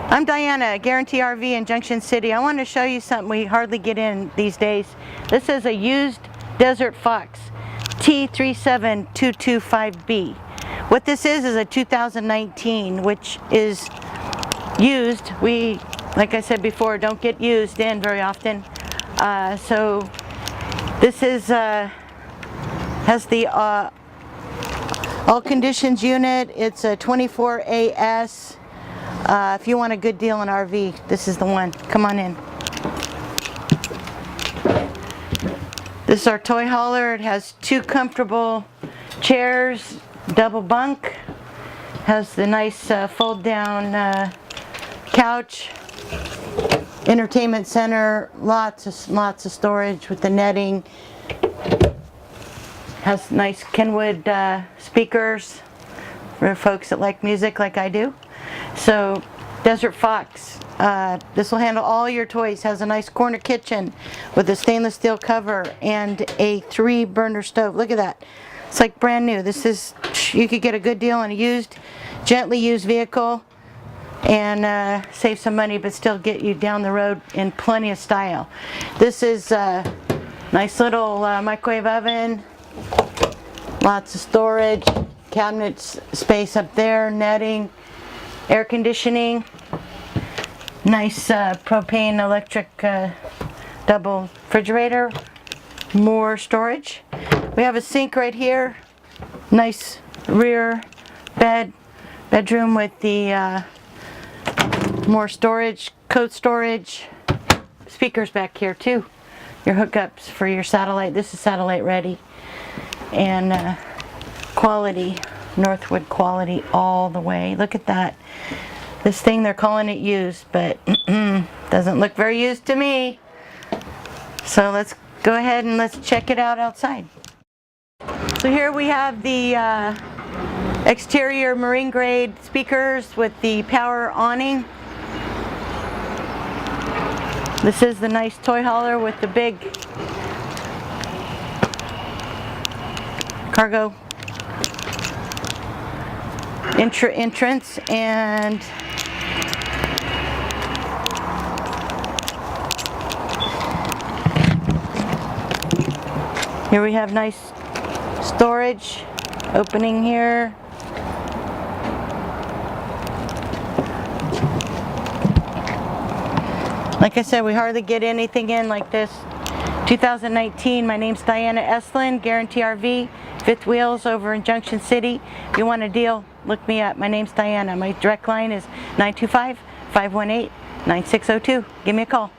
I'm Diana, Guaranty RV in Junction City. I want to show you something we hardly get in these days. This is a used Desert Fox T37225B. What this is a 2019, which is used. We, like I said before, don't get used in very often. So this is has the all conditions unit. It's a 24AS. If you want a good deal on RV, this is the one. Come on in. This is our toy hauler. It has two comfortable chairs, double bunk. Has the nice fold down couch, entertainment center, lots of storage with the netting. Has nice Kenwood speakers for folks that like music like I do. So Desert Fox, this will handle all your toys. Has a nice corner kitchen with a stainless steel cover and a 3-burner stove. Look at that. It's like brand new. This is, you could get a good deal on a gently used vehicle and save some money but still get you down the road in plenty of style. This is a nice little microwave oven, lots of storage, cabinet space up there, netting, air conditioning, nice propane electric double refrigerator, more storage. We have a sink right here, nice rear bedroom with the more storage, coat storage, speakers back here too, your hookups for your satellite. This is satellite ready, and quality, Northwood quality all the way. Look at that. This thing, they're calling it used, but doesn't look very used to me. So let's go ahead and let's check it out outside. So here we have the exterior marine grade speakers with the power awning. This is the nice toy hauler with the big cargo entrance, and here we have nice storage opening here. Like I said, we hardly get anything in like this. 2019, my name's Diana Eslin, Guaranty RV Fifth Wheels over in Junction City. If you want a deal, look me up. My name's Diana. My direct line is 925-518-9602. Give me a call.